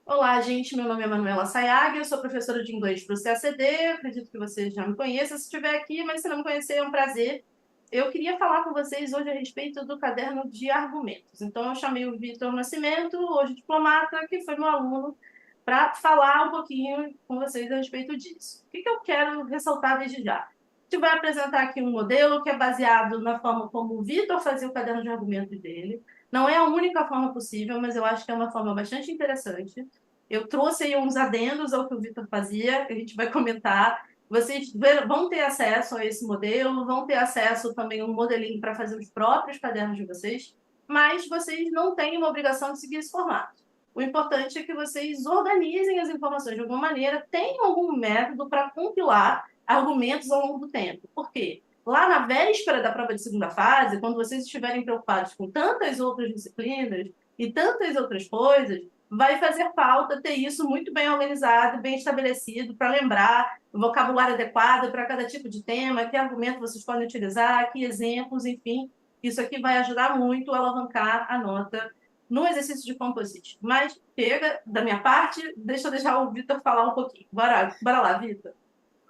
Olá, gente. Meu nome é Manuela Sayag, eu sou professora de inglês para o CACD. Acredito que vocês já me conheçam se estiver aqui, mas se não me conhecer, é um prazer. Eu queria falar com vocês hoje a respeito do caderno de argumentos. Então, eu chamei o Vitor Nascimento, hoje diplomata, que foi meu aluno, para falar um pouquinho com vocês a respeito disso. O que eu quero ressaltar desde já? A gente vai apresentar aqui um modelo que é baseado na forma como o Vitor fazia o caderno de argumentos dele. Não é a única forma possível, mas eu acho que é uma forma bastante interessante. Eu trouxe aí uns adendos ao que o Vitor fazia, que a gente vai comentar. Vocês vão ter acesso a esse modelo, vão ter acesso também a um modelinho para fazer os próprios cadernos de vocês, mas vocês não têm uma obrigação de seguir esse formato. O importante é que vocês organizem as informações de alguma maneira, tenham algum método para compilar argumentos ao longo do tempo. Por quê? Lá na véspera da prova de segunda fase, quando vocês estiverem preocupados com tantas outras disciplinas e tantas outras coisas, vai fazer falta ter isso muito bem organizado, bem estabelecido, para lembrar o vocabulário adequado para cada tipo de tema, que argumento vocês podem utilizar, que exemplos, enfim. Isso aqui vai ajudar muito a alavancar a nota no exercício de composite. Mas chega da minha parte, deixa eu deixar o Vitor falar um pouquinho. Bora lá, Vitor.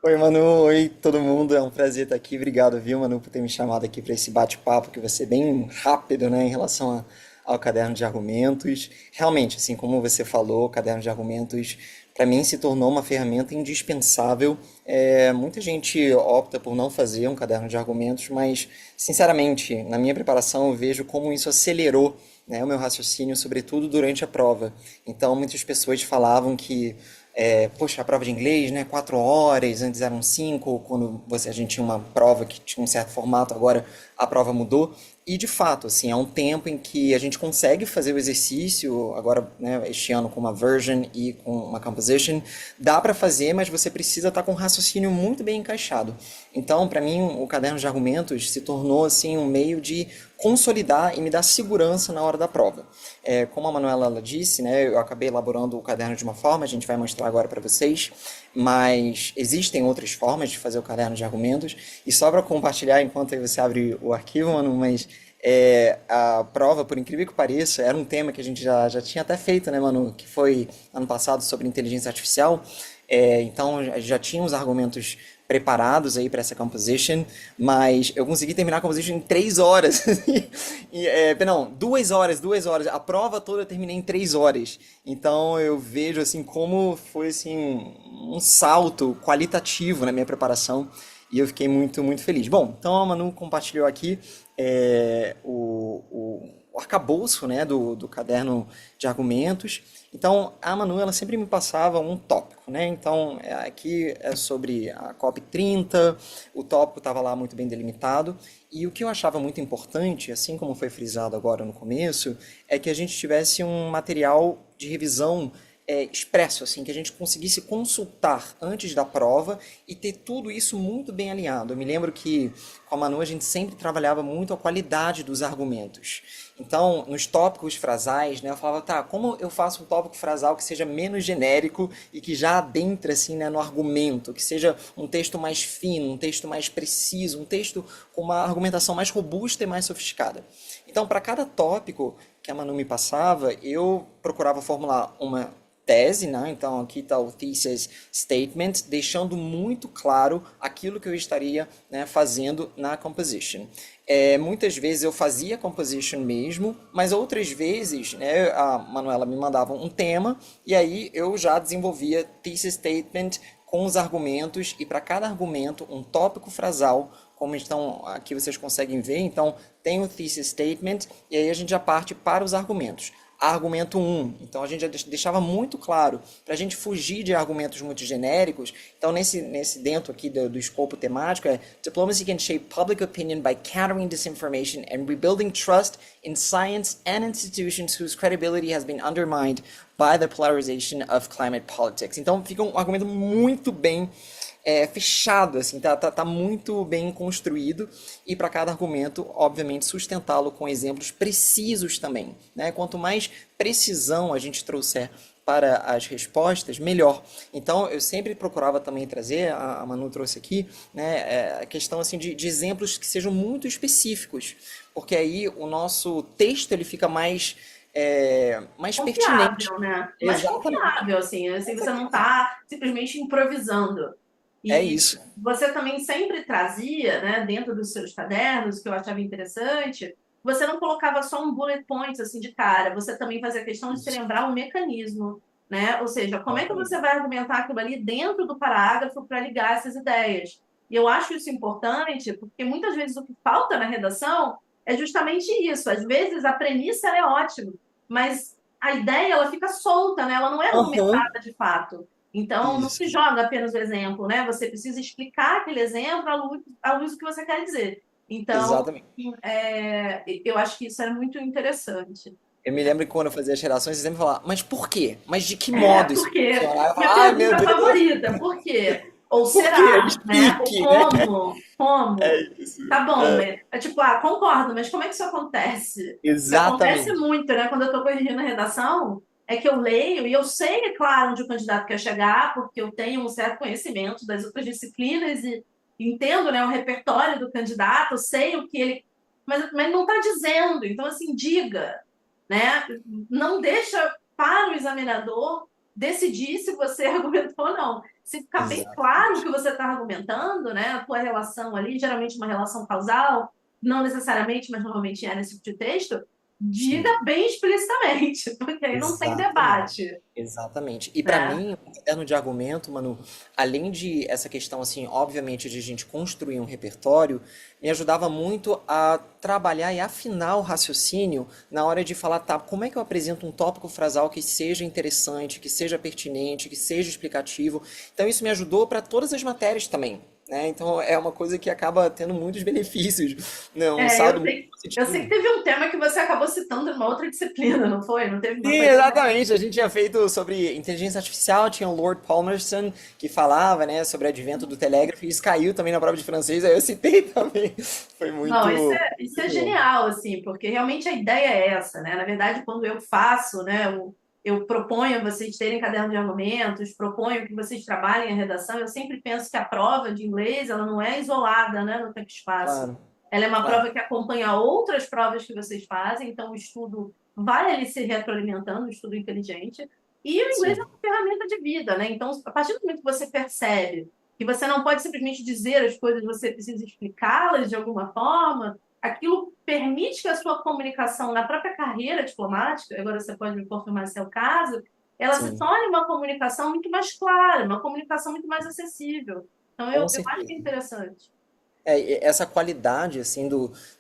Oi, Manu, oi todo mundo, é um prazer estar aqui. Obrigado, viu, Manu, por ter me chamado aqui para esse bate-papo, que vai ser bem rápido, né, em relação ao caderno de argumentos. Realmente, assim como você falou, o caderno de argumentos, para mim, se tornou uma ferramenta indispensável. Muita gente opta por não fazer um caderno de argumentos, mas, sinceramente, na minha preparação, eu vejo como isso acelerou, né, o meu raciocínio, sobretudo durante a prova. Então, muitas pessoas falavam que poxa, a prova de inglês, né? 4 horas, antes eram 5, quando a gente tinha uma prova que tinha um certo formato, agora a prova mudou. E de fato, assim, é um tempo em que a gente consegue fazer o exercício, agora, né, este ano com uma version e com uma composition, dá para fazer, mas você precisa estar com um raciocínio muito bem encaixado. Então, para mim, o caderno de argumentos se tornou assim um meio de consolidar e me dar segurança na hora da prova. Como a Manuela ela disse, né, eu acabei elaborando o caderno de uma forma, a gente vai mostrar agora para vocês, mas existem outras formas de fazer o caderno de argumentos, e só para compartilhar enquanto aí você abre o arquivo, Manu, mas a prova, por incrível que pareça, era um tema que a gente já tinha até feito, né, Manu, que foi ano passado sobre inteligência artificial. Então já tinha os argumentos preparados aí para essa composition, mas eu consegui terminar a composition em 3 horas. Não, 2 horas, 2 horas. A prova toda eu terminei em 3 horas. Então eu vejo assim como foi assim um salto qualitativo na minha preparação e eu fiquei muito, muito feliz. Bom, então a Manu compartilhou aqui o arcabouço, né, do caderno de argumentos. Então, a Manu, ela sempre me passava um tópico, né? Então, aqui é sobre a COP30, o tópico estava lá muito bem delimitado, e o que eu achava muito importante, assim como foi frisado agora no começo, é que a gente tivesse um material de revisão expresso, assim, que a gente conseguisse consultar antes da prova e ter tudo isso muito bem alinhado. Eu me lembro que com a Manu a gente sempre trabalhava muito a qualidade dos argumentos. Então, nos tópicos frasais, né, eu falava, tá, como eu faço um tópico frasal que seja menos genérico e que já adentre assim, né, no argumento, que seja um texto mais fino, um texto mais preciso, um texto com uma argumentação mais robusta e mais sofisticada. Então, para cada tópico que a Manu me passava, eu procurava formular uma tese, né? Então aqui está o thesis statement, deixando muito claro aquilo que eu estaria, né, fazendo na composition. Muitas vezes eu fazia composition mesmo, mas outras vezes, né, a Manuela me mandava um tema e aí eu já desenvolvia thesis statement com os argumentos e para cada argumento um tópico frasal, como então aqui vocês conseguem ver. Então tem o thesis statement e aí a gente já parte para os argumentos. Argumento 1. Então a gente já deixava muito claro para a gente fugir de argumentos muito genéricos. Então nesse dentro aqui do escopo temático Diplomacy can shape public opinion by countering disinformation and rebuilding trust in science and institutions whose credibility has been undermined by the polarization of climate politics. Então fica um argumento muito bem fechado, assim, tá muito bem construído e para cada argumento, obviamente, sustentá-lo com exemplos precisos também, né? Quanto mais precisão a gente trouxer para as respostas, melhor. Então, eu sempre procurava também trazer, a Manu trouxe aqui, né, a questão assim, de exemplos que sejam muito específicos, porque aí o nosso texto ele fica mais mais pertinente. Confiável, né? Mais Exatamente. confiável, assim você não está simplesmente improvisando. É E isso. você também sempre trazia, né, dentro dos seus cadernos, que eu achava interessante, você não colocava só um bullet point assim de cara, você também fazia questão de se Isso. lembrar o mecanismo, né? Ou seja, como é que você Exatamente. vai argumentar aquilo ali dentro do parágrafo para ligar essas ideias? E eu acho isso importante, porque muitas vezes o que falta na redação é justamente isso. Às vezes a premissa ela é ótima, mas a ideia ela fica solta, né? Ela não é Aham. argumentada de fato. Então, não se Isso. joga apenas o exemplo, né? Você precisa explicar aquele exemplo à luz do que você quer dizer. Então, Exatamente. eu acho que isso é muito interessante. Eu me lembro que quando eu fazia as redações, você sempre falava, mas por quê? Mas de que modo isso Porque funciona? Aí eu minha falava, ai meu pergunta Deus, favorita, por quê? Ou por quê? será, né? Ou Explique, né? como? É Como? isso. Tá bom, É, é tipo, concordo, mas como é que isso acontece? O que acontece exatamente. muito, né, quando eu estou corrigindo a redação, é que eu leio e eu sei, é claro, onde o candidato quer chegar, porque eu tenho um certo conhecimento das outras disciplinas e entendo, né, o repertório do candidato, eu sei o que ele. Mas não está dizendo, então, assim, diga, né? Não deixa para o examinador decidir se você argumentou ou não. Se ficar bem claro o Exatamente. que você está argumentando, né, a tua relação ali, geralmente uma relação causal, não necessariamente, mas normalmente é nesse tipo de texto, diga Sim. bem explicitamente, porque aí não tem Exatamente. debate, Exatamente. E para né? mim, o caderno de argumento, Manu, além de essa questão, assim, obviamente, de a gente construir um repertório, me ajudava muito a trabalhar e afinar o raciocínio na hora de falar, tá, como é que eu apresento um tópico frasal que seja interessante, que seja pertinente, que seja explicativo. Então, isso me ajudou para todas as matérias também. Né? Então é uma coisa que acaba tendo muitos benefícios, né? Um saldo Eu muito sei, eu sei que positivo. teve um tema que você acabou citando numa outra disciplina, não foi? Não teve Sim, uma coisa. exatamente. A gente tinha feito sobre inteligência artificial, tinha o Lord Palmerston que falava, né, sobre o advento do telégrafo, e isso caiu também na prova de francês, aí eu citei também. Foi Não, isso muito é bom. genial, assim, porque realmente a ideia é essa, né? Na verdade, quando eu faço, né, eu proponho vocês terem caderno de argumentos, proponho que vocês trabalhem a redação, eu sempre penso que a prova de inglês, ela não é isolada, né, no tempo e espaço. Claro, Ela é uma claro. prova que acompanha outras provas que vocês fazem, então o estudo vai ali se retroalimentando, o estudo inteligente. E o inglês é Sim, uma ferramenta de vida, né? Então, a partir do momento que você percebe que você não pode simplesmente dizer as coisas, você precisa explicá-las de alguma forma. Aquilo permite que a sua comunicação na própria carreira diplomática, agora você pode me confirmar se é o caso, ela se sim, torne uma comunicação muito mais clara, uma comunicação muito mais acessível. Então, com eu acho que é certeza. interessante. E essa qualidade, assim,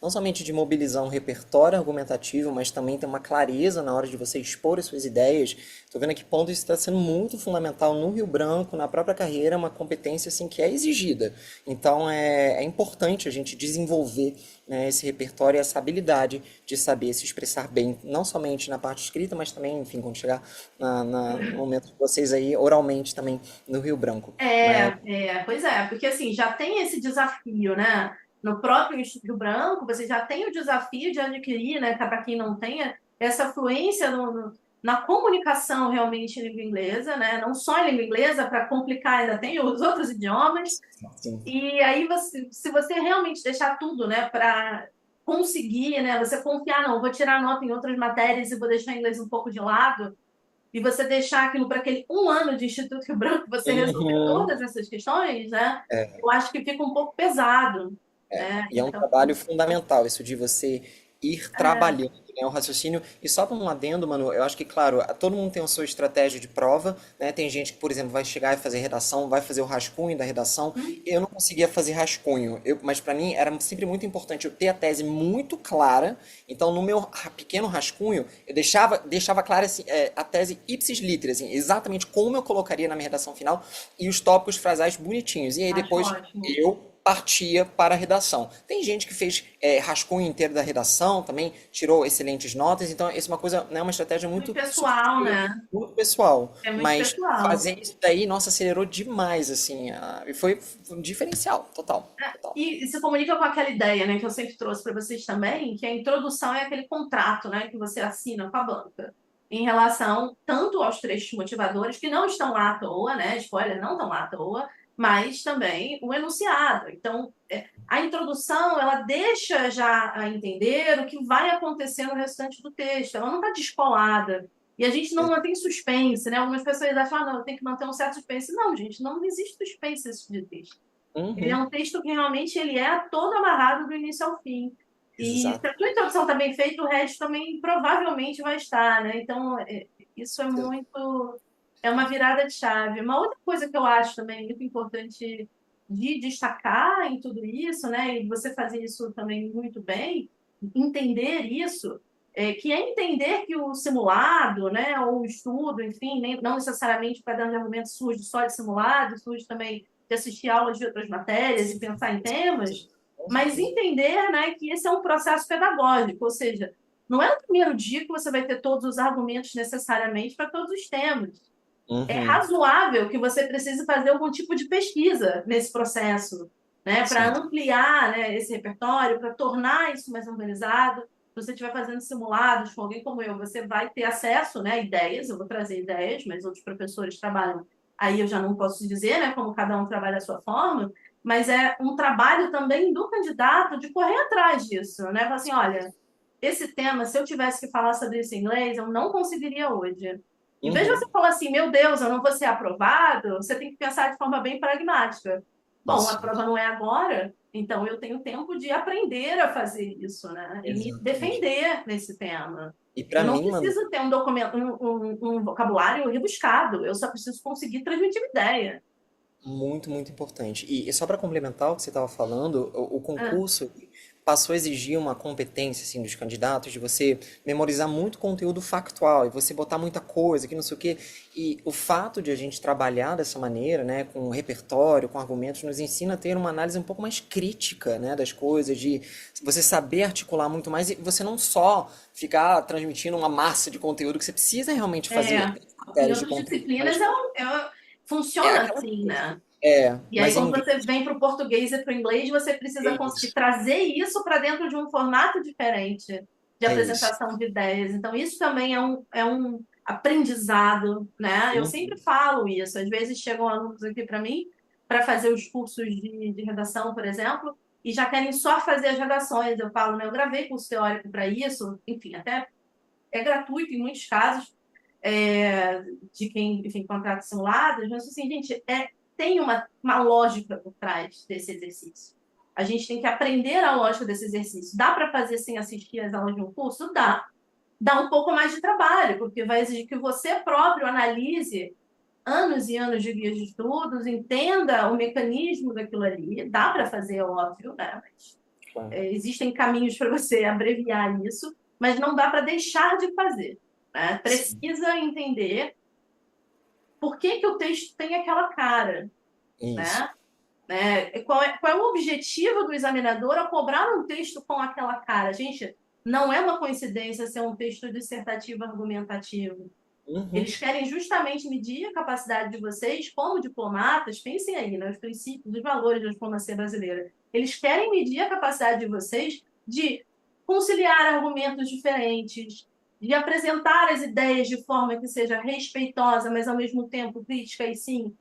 não somente de mobilizar um repertório argumentativo, mas também ter uma clareza na hora de você expor as suas ideias. Estou vendo a que ponto isso está sendo muito fundamental no Rio Branco, na própria carreira, uma competência, assim, que é exigida. Então, é importante a gente desenvolver, né, esse repertório e essa habilidade de saber se expressar bem, não somente na parte escrita, mas também, enfim, quando chegar no momento de vocês aí, oralmente também no Rio Branco, né? Pois é, porque assim, já tem esse desafio, né? No próprio Instituto Branco, você já tem o desafio de adquirir, né, para quem não tenha, essa fluência na comunicação realmente em língua inglesa, né? Não só em língua inglesa, para complicar, ainda tem os outros idiomas. Sim. E aí, se você realmente deixar tudo, né, para conseguir, né, você confiar, não, vou tirar nota em outras matérias e vou deixar o inglês um pouco de lado, e você deixar aquilo para aquele um ano de Instituto Rio Branco, você resolver Uhum. todas essas questões, né? Eu acho que fica um pouco pesado, né? E é um Então, trabalho fundamental, isso de você ir é, trabalhando, né, o raciocínio. E só para um adendo, mano, eu acho que, claro, todo mundo tem a sua estratégia de prova, né? Tem gente que, por exemplo, vai chegar e fazer redação, vai fazer o rascunho da redação. hum, Eu não conseguia fazer rascunho, mas para mim era sempre muito importante eu ter a tese muito clara. Então, no meu pequeno rascunho, eu deixava clara assim, a tese ipsis literis, assim, exatamente como eu colocaria na minha redação final e os tópicos frasais bonitinhos. E aí acho depois ótimo. eu partia para a redação. Tem gente que fez rascunho inteiro da redação, também tirou excelentes notas, então isso é uma coisa, né, uma estratégia Muito muito pessoal, subjetiva, né? muito pessoal, É muito mas pessoal. fazer isso daí, nossa, acelerou demais, assim, e foi um diferencial, total, total. E se comunica com aquela ideia, né, que eu sempre trouxe para vocês também, que a introdução é aquele contrato, né, que você assina com a banca, em relação tanto aos trechos motivadores, que não estão lá à toa, né, spoiler, não estão lá à toa, mas também o enunciado. Então, A introdução, ela deixa já a entender o que vai acontecer no restante do texto. Ela não está descolada. E a gente não mantém suspense, né? Algumas pessoas acham, ah, não, eu tenho que manter um certo suspense. Não, gente, não existe suspense nesse tipo de texto. Ele é Uhum. um texto que realmente ele é todo amarrado do início ao fim. E se Exato. a tua introdução está bem feita, o resto também provavelmente vai estar, né? Então, isso é muito... É uma virada de chave. Uma outra coisa que eu acho também muito importante de destacar em tudo isso, né? E você fazer isso também muito bem, entender isso, que é entender que o simulado, né? Ou o estudo, enfim, não necessariamente o caderno de argumentos surge só de simulado, surge também de assistir aulas de outras matérias e pensar em temas, Com mas certeza. entender, né, que esse é um processo pedagógico, ou seja, não é no primeiro dia que você vai ter todos os argumentos necessariamente para todos os temas. É Uhum. razoável que você precise fazer algum tipo de pesquisa nesse processo, né, para Sim. ampliar, né, esse repertório, para tornar isso mais organizado. Se você estiver fazendo simulados com alguém como eu, você vai ter acesso, né, a ideias. Eu vou trazer ideias, mas outros professores trabalham. Aí eu já não posso dizer, né, como cada um trabalha a sua forma, mas é um trabalho também do candidato de correr atrás disso, né? Falar assim, olha, esse tema, se eu tivesse que falar sobre isso em inglês, eu não conseguiria hoje. Em vez de Uhum. você falar assim, meu Deus, eu não vou ser aprovado, você tem que pensar de forma bem pragmática. Bom, a Isso. prova não é agora, então eu tenho tempo de aprender a fazer isso, né? E me Exatamente. defender nesse tema. E Eu para não mim, mano, preciso ter um documento, um vocabulário rebuscado, eu só preciso conseguir transmitir uma ideia. muito, muito importante. E só para complementar o que você estava falando, o Ah, concurso passou a exigir uma competência assim dos candidatos de você memorizar muito conteúdo factual e você botar muita coisa, que não sei o quê. E o fato de a gente trabalhar dessa maneira, né, com repertório, com argumentos, nos ensina a ter uma análise um pouco mais crítica, né, das coisas, de você saber articular muito mais e você não só ficar transmitindo uma massa de conteúdo que você precisa realmente fazer é, em matérias de outras conteúdo, disciplinas mas é funciona aquela assim, coisa. né? É, E aí, mas em quando você inglês vem para o português e para o inglês, você é precisa conseguir isso. trazer isso para dentro de um formato diferente de É isso. apresentação de ideias. Então, isso também é um aprendizado, né? Eu sempre Uhum. falo isso. Às vezes chegam alunos aqui para mim para fazer os cursos de redação, por exemplo, e já querem só fazer as redações. Eu falo, né? Eu gravei curso teórico para isso, enfim, até é gratuito em muitos casos, é, de quem, enfim, contrata simulados, mas assim, gente, tem uma lógica por trás desse exercício. A gente tem que aprender a lógica desse exercício. Dá para fazer sem assistir às aulas de um curso? Dá. Dá um pouco mais de trabalho, porque vai exigir que você próprio analise anos e anos de guias de estudos, entenda o mecanismo daquilo ali. Dá para fazer, é óbvio, né? Mas Claro. existem caminhos para você abreviar isso, mas não dá para deixar de fazer. Né? Sim. Precisa entender por que, que o texto tem aquela cara. Isso. Né? Qual é o objetivo do examinador ao cobrar um texto com aquela cara? Gente, não é uma coincidência ser um texto dissertativo argumentativo. Uhum. Eles querem justamente medir a capacidade de vocês, como diplomatas, pensem aí, né, os princípios, os valores da diplomacia brasileira. Eles querem medir a capacidade de vocês de conciliar argumentos diferentes, de apresentar as ideias de forma que seja respeitosa, mas ao mesmo tempo crítica e sim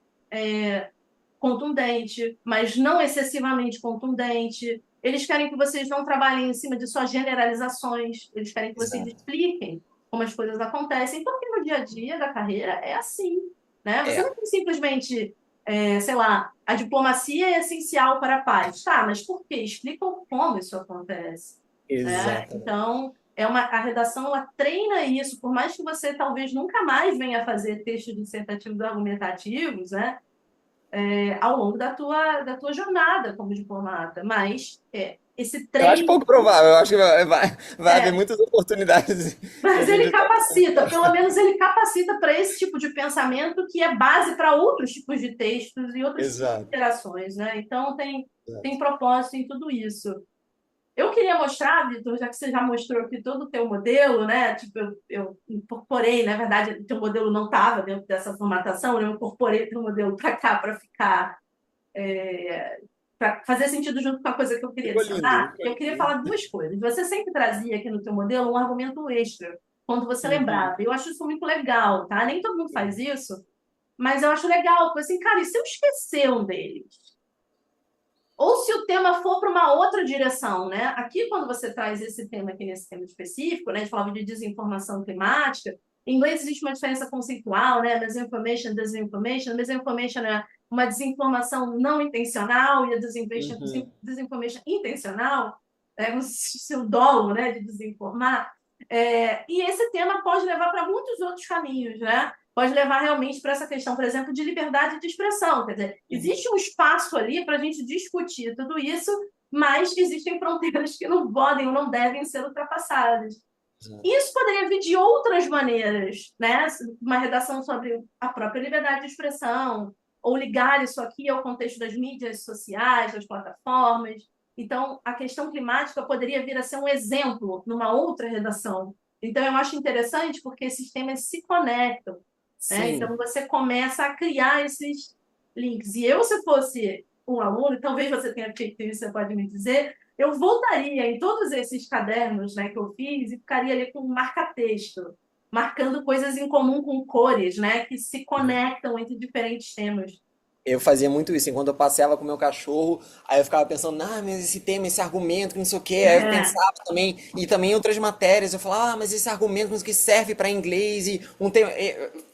contundente, mas não excessivamente contundente. Eles querem que vocês não trabalhem em cima de só generalizações, eles querem que vocês Exato. expliquem como as coisas acontecem, porque no dia a dia da carreira é assim, né? Você É. não tem simplesmente, sei lá, a diplomacia é essencial para a paz. Tá, mas por quê? Explica como isso acontece, né? Exatamente. Então, a redação ela treina isso, por mais que você talvez nunca mais venha a fazer textos dissertativos argumentativos, né? Ao longo da tua jornada como diplomata. Mas esse Eu acho treino, pouco provável, eu acho que vai haver é, muitas oportunidades de a mas ele gente estar capacita, pelo menos ele capacita para esse tipo de pensamento que é base para outros tipos de textos e outros tipos de exato, interações, né? Então tem exato. propósito em tudo isso. Eu queria mostrar, Vitor, já que você já mostrou aqui todo o teu modelo, né? Tipo, eu incorporei, na verdade, o teu modelo não estava dentro dessa formatação, né? Eu incorporei o teu modelo para cá para ficar para fazer sentido junto com a coisa que eu queria Ficou lindo, adicionar, ficou eu queria lindo. falar duas coisas. Você sempre trazia aqui no teu modelo um argumento extra, quando você Uhum. lembrava. Eu acho isso muito legal, tá? Nem todo mundo faz isso, mas eu acho legal. Porque assim, cara, e se eu esquecer um deles? ou se o tema for para uma outra direção, né? Aqui, quando você traz esse tema aqui nesse tema específico, né, a gente falava de desinformação climática, em inglês existe uma diferença conceitual, né? Misinformation, disinformation. Misinformation é uma desinformação não intencional e a Uhum. desinformation intencional, é o seu dolo, né, de desinformar. E esse tema pode levar para muitos outros caminhos, né? Pode levar realmente para essa questão, por exemplo, de liberdade de expressão. Quer dizer, existe um espaço ali para a gente discutir tudo isso, mas existem fronteiras que não podem ou não devem ser ultrapassadas. Exato. Isso poderia vir de outras maneiras, né? Uma redação sobre a própria liberdade de expressão, ou ligar isso aqui ao contexto das mídias sociais, das plataformas. Então, a questão climática poderia vir a ser um exemplo numa outra redação. Então, eu acho interessante porque esses temas se conectam, né? Sim, Então, você começa a criar esses links. E eu, se fosse um aluno, talvez você tenha feito isso, você pode me dizer, eu voltaria em todos esses cadernos, né, que eu fiz e ficaria ali com um marca-texto, marcando coisas em comum com cores, né, que se conectam entre diferentes temas. eu fazia muito isso. Enquanto eu passeava com o meu cachorro, aí eu ficava pensando, ah, mas esse tema, esse argumento, que não sei o quê. Aí eu É, pensava também, e também em outras matérias, eu falava, ah, mas esse argumento que serve para inglês e um tema,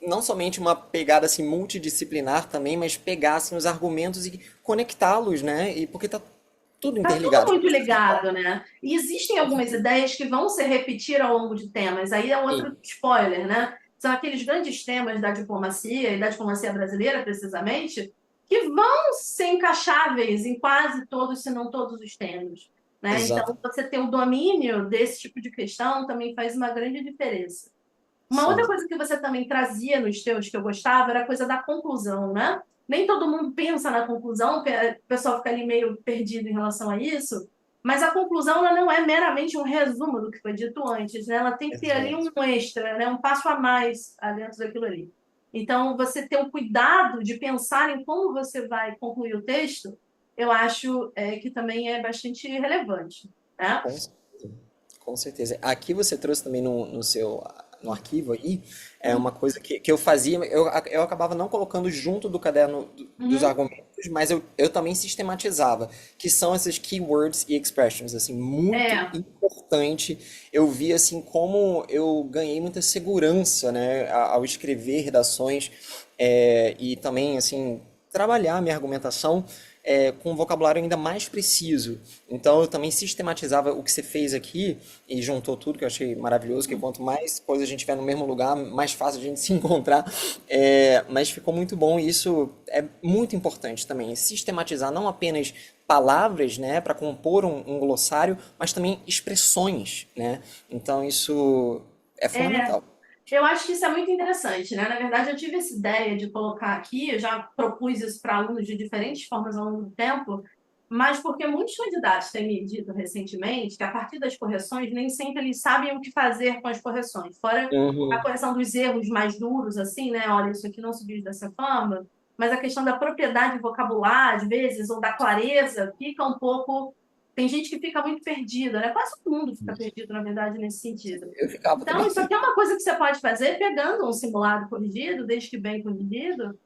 não somente uma pegada assim multidisciplinar também, mas pegar assim, os argumentos e conectá-los, né? E porque tá tudo tá tudo interligado. muito ligado, né? E existem algumas ideias que vão se repetir ao longo de temas. Aí é um outro Sim, spoiler, né? São aqueles grandes temas da diplomacia e da diplomacia brasileira, precisamente, que vão ser encaixáveis em quase todos, se não todos os temas. Né? exato. Então, você ter o domínio desse tipo de questão também faz uma grande diferença. Uma outra Sim. coisa que você também trazia nos teus que eu gostava era a coisa da conclusão, né? Nem todo mundo pensa na conclusão, o pessoal fica ali meio perdido em relação a isso, mas a conclusão ela não é meramente um resumo do que foi dito antes, né? Ela tem que ter ali um Exato. extra, né? Um passo a mais dentro daquilo ali. Então, você ter o cuidado de pensar em como você vai concluir o texto, eu acho que também é bastante relevante, né? Com certeza. Com certeza. Aqui você trouxe também no seu no arquivo aí, é uma coisa que eu fazia, eu acabava não colocando junto do caderno dos Uhum. argumentos, mas eu também sistematizava, que são esses keywords e expressions, assim, muito É, importante. Eu vi, assim, como eu ganhei muita segurança, né, ao escrever redações, e também, assim, trabalhar a minha argumentação com um vocabulário ainda mais preciso. Então eu também sistematizava o que você fez aqui e juntou tudo, que eu achei maravilhoso, que quanto mais coisa a gente tiver no mesmo lugar, mais fácil a gente se encontrar. Mas ficou muito bom e isso é muito importante também, sistematizar não apenas palavras, né, para compor um glossário, mas também expressões, né? Então isso é é, fundamental. eu acho que isso é muito interessante, né? Na verdade, eu tive essa ideia de colocar aqui, eu já propus isso para alunos de diferentes formas ao longo do tempo, mas porque muitos candidatos têm me dito recentemente que a partir das correções nem sempre eles sabem o que fazer com as correções. Fora a Uhum. correção dos erros mais duros, assim, né? Olha, isso aqui não se diz dessa forma, mas a questão da propriedade vocabular, às vezes, ou da clareza, fica um pouco. Tem gente que fica muito perdida, né? Quase todo mundo fica perdido, na verdade, nesse sentido. Eu ficava Então, também. isso aqui é uma coisa que você pode fazer pegando um simulado corrigido, desde que bem corrigido,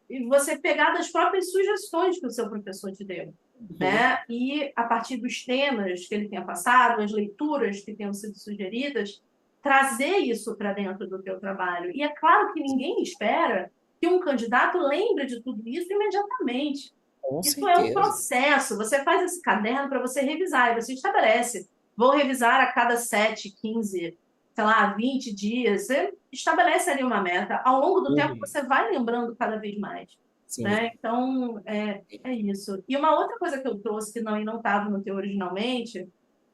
e você pegar das próprias sugestões que o seu professor te deu, né? E a partir dos temas que ele tenha passado, as leituras que tenham sido sugeridas, trazer isso para dentro do teu trabalho. E é claro que ninguém espera que um candidato lembre de tudo isso imediatamente. Com Isso é um certeza. processo. Você faz esse caderno para você revisar, e você estabelece. Vou revisar a cada 7, 15, sei lá, 20 dias. Você estabelece ali uma meta. Ao longo do tempo, Uhum. você vai lembrando cada vez mais. Sim. Né? Então, é isso. E uma outra coisa que eu trouxe, que não estava no teu originalmente,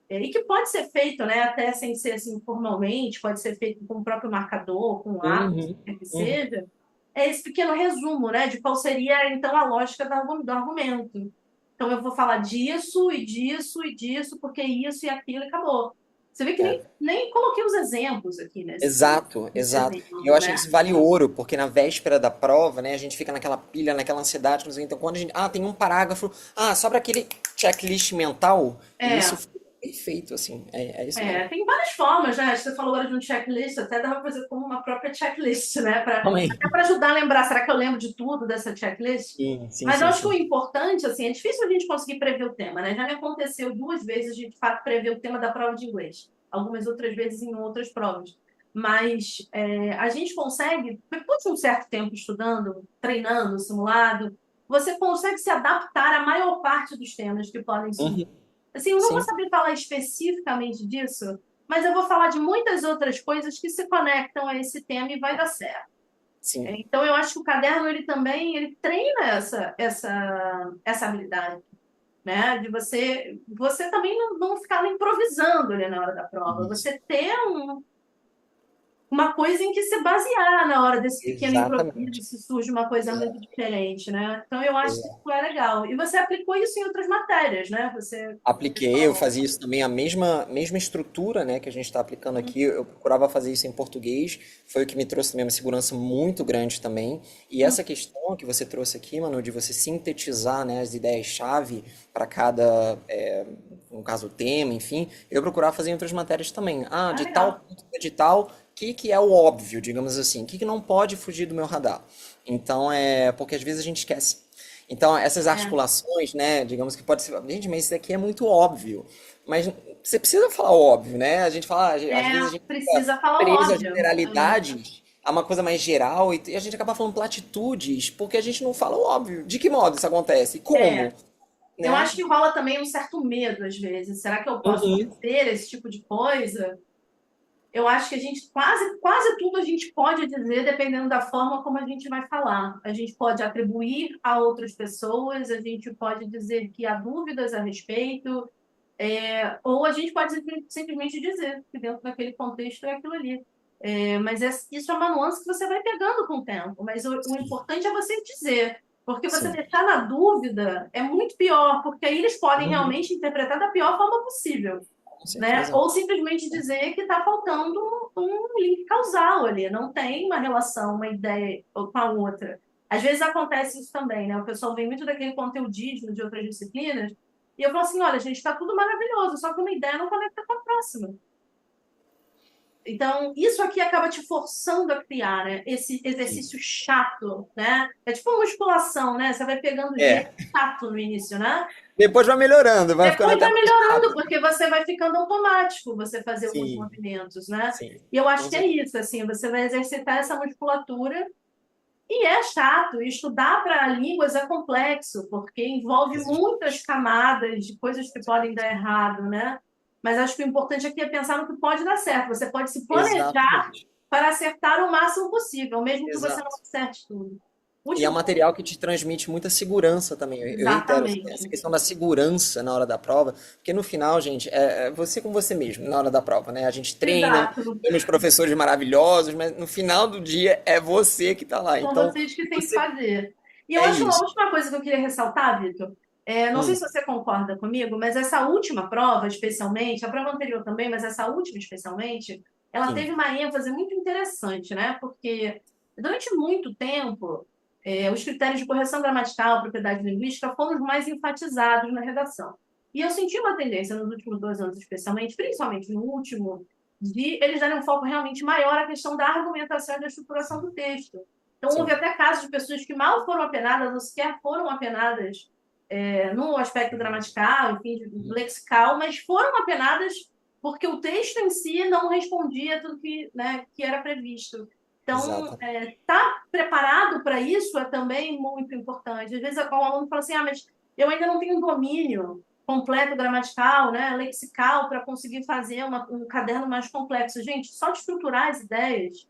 e que pode ser feito, né, até sem ser assim formalmente, pode ser feito com o próprio marcador, com o lápis, o Uhum. que quer que Uhum. seja, é esse pequeno resumo, né, de qual seria, então, a lógica do argumento. Então, eu vou falar disso e disso e disso, porque isso e aquilo e acabou. Você vê que É. nem coloquei os exemplos aqui Exato, nesse exato. E eu exemplo, acho que né? isso vale ouro, porque na véspera da prova, né, a gente fica naquela pilha, naquela ansiedade, não sei, então quando a gente, tem um parágrafo, só para aquele checklist mental, e isso É, perfeito, assim, é isso mesmo. Tem várias formas, né? Você falou agora de um checklist, até dá para fazer como uma própria checklist, né? Também. Até para ajudar a lembrar, será que eu lembro de tudo dessa checklist? Sim, sim, Mas eu sim, acho que o sim. importante, assim, é difícil a gente conseguir prever o tema, né? Já me aconteceu 2 vezes de fato prever o tema da prova de inglês, algumas outras vezes em outras provas. Mas a gente consegue, depois de um certo tempo estudando, treinando, simulado, você consegue se adaptar à maior parte dos temas que podem surgir. Uhum, Assim, eu não vou sim, saber falar especificamente disso, mas eu vou falar de muitas outras coisas que se conectam a esse tema e vai dar certo. sim. Então, eu acho que o caderno, ele também, ele treina essa habilidade, né? De você também não ficar improvisando ali na hora da prova. Isso. Você ter uma coisa em que se basear na hora desse pequeno improviso, Exatamente. se surge uma coisa muito diferente, né? Então, eu acho que isso é legal. E você aplicou isso em outras matérias, né? Você Apliquei, eu falou. fazia isso também, a mesma estrutura, né, que a gente está aplicando aqui, eu procurava fazer isso em português, foi o que me trouxe também uma segurança muito grande também. E essa questão que você trouxe aqui, mano, de você sintetizar, né, as ideias-chave para cada, no caso, tema, enfim, eu procurava fazer em outras matérias também. Ah, Ah, de tal legal. ponto de tal, o que que é o óbvio, digamos assim, o que que não pode fugir do meu radar. Então, porque às vezes a gente esquece. Então, essas É. articulações, né, digamos que pode ser, gente, mas isso daqui é muito óbvio. Mas você precisa falar óbvio, né? A gente fala, às vezes a gente fica Precisa falar o preso a óbvio. generalidades, a uma coisa mais geral, e a gente acaba falando platitudes, porque a gente não fala o óbvio. De que modo isso acontece? Como? É. Eu Né? acho que rola também um certo medo, às vezes. Será que eu posso Uhum. dizer esse tipo de coisa? Eu acho que a gente quase tudo a gente pode dizer dependendo da forma como a gente vai falar. A gente pode atribuir a outras pessoas, a gente pode dizer que há dúvidas a respeito, ou a gente pode simplesmente dizer que dentro daquele contexto é aquilo ali. Mas isso é uma nuance que você vai pegando com o tempo. Mas o importante é você dizer, porque você Sim, deixar na dúvida é muito pior, porque aí eles podem uhum. realmente interpretar da pior forma possível, Com né? certeza. Ou simplesmente dizer que está faltando um link causal ali, não tem uma relação, uma ideia com a outra. Às vezes acontece isso também, né? O pessoal vem muito daquele conteudismo de outras disciplinas, e eu falo assim, olha, gente, está tudo maravilhoso, só que uma ideia não conecta com a próxima. Então, isso aqui acaba te forçando a criar, né? Esse Sim. exercício chato, né? É tipo musculação, né? Você vai pegando jeito É. chato no início, né? Depois vai melhorando, vai ficando Depois até vai mais melhorando, rápido. porque você vai ficando automático você fazer alguns Sim, movimentos, né? sim. E eu acho Com que é certeza. isso, assim, você vai exercitar essa musculatura e é chato. E estudar para línguas é complexo, porque envolve muitas camadas de coisas que podem dar errado, né? Mas acho que o importante aqui é pensar no que pode dar certo. Você pode se planejar Exatamente. para acertar o máximo possível, mesmo que você não Exato. acerte tudo. E é um Último ponto. material que te transmite muita segurança também. Eu reitero, assim, essa Exatamente. questão da segurança na hora da prova, porque no final, gente, é você com você mesmo na hora da prova, né? A gente treina, Exato. temos professores maravilhosos, mas no final do dia é você que tá lá. São Então, vocês que têm que você fazer. E eu é acho uma isso. última coisa que eu queria ressaltar, Vitor. Não sei Hum, se você concorda comigo, mas essa última prova, especialmente, a prova anterior também, mas essa última especialmente, ela sim, teve uma ênfase muito interessante, né? Porque durante muito tempo, os critérios de correção gramatical, propriedade linguística foram os mais enfatizados na redação. E eu senti uma tendência nos últimos 2 anos, especialmente, principalmente no último, de eles darem um foco realmente maior à questão da argumentação e da estruturação do texto. Então, houve sim. até casos de pessoas que mal foram apenadas ou sequer foram apenadas no aspecto gramatical, enfim, lexical, mas foram apenadas porque o texto em si não respondia tudo que, né, que era previsto. Então, Exatamente. estar preparado para isso é também muito importante. Às vezes, o aluno fala assim, mas eu ainda não tenho um domínio completo gramatical, né, lexical, para conseguir fazer um caderno mais complexo. Gente, só de estruturar as ideias,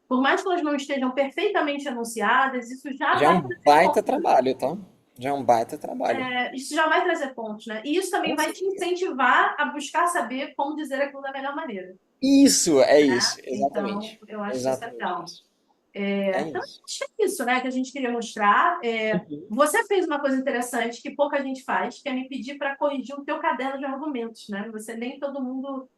por mais que elas não estejam perfeitamente enunciadas, isso já Já é vai um trazer baita pontos. trabalho, tá? Já é um baita trabalho. Isso já vai trazer pontos, né? E isso também Com vai te certeza. incentivar a buscar saber como dizer aquilo da melhor maneira, Isso, é né? isso. Então, Exatamente. eu acho que isso é Exatamente legal. isso. É Então, isso. acho que é isso, né, que a gente queria mostrar. Você fez uma coisa interessante que pouca gente faz, que é me pedir para corrigir o teu caderno de argumentos, né? Você nem todo mundo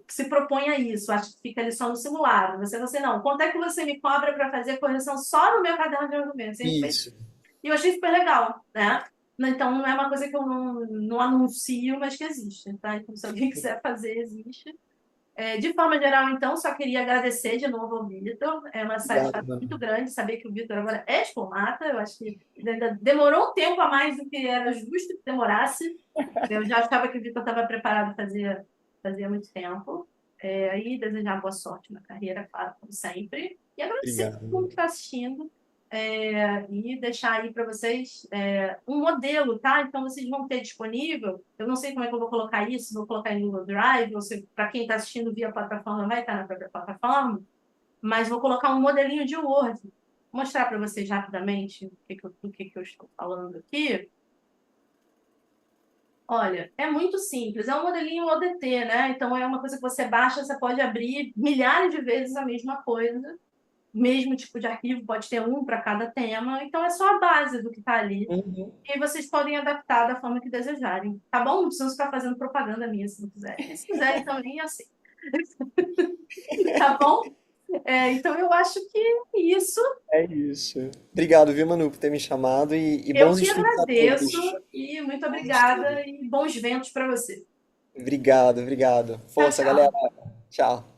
se propõe a isso, acho que fica ali só no simulado. Você não. Quanto é que você me cobra para fazer correção só no meu caderno de argumentos? Você fez. Isso. E eu achei super legal, né? Então, não é uma coisa que eu não anuncio, mas que existe, tá? Então, se alguém quiser fazer, existe. De forma geral, então, só queria agradecer de novo ao Vitor. É uma Obrigado, satisfação muito mano. grande saber que o Vitor agora é diplomata. Eu acho que ainda demorou um tempo a mais do que era justo que demorasse. Eu já achava que o Vitor estava preparado fazia muito tempo. Aí desejar boa sorte na carreira, claro, como sempre. E agradecer a Obrigado, todo mundo mano. que está assistindo. E deixar aí para vocês um modelo, tá? Então vocês vão ter disponível. Eu não sei como é que eu vou colocar isso, vou colocar em Google Drive, ou se para quem está assistindo via plataforma vai estar na própria plataforma, mas vou colocar um modelinho de Word. Vou mostrar para vocês rapidamente do que eu estou falando aqui. Olha, é muito simples, é um modelinho ODT, né? Então é uma coisa que você baixa, você pode abrir milhares de vezes a mesma coisa, mesmo tipo de arquivo, pode ter um para cada tema, então é só a base do que está ali. Uhum. E vocês podem adaptar da forma que desejarem, tá bom? Não precisam ficar fazendo propaganda minha se não quiserem. Se quiserem também, é assim, tá bom? Então eu acho que é isso. É isso. Obrigado, viu, Manu, por ter me chamado e Eu bons que estudos a agradeço todos. e muito Bons estudos. obrigada e bons ventos para você. Obrigado, obrigado. Tchau, Força, galera. tchau. Tchau.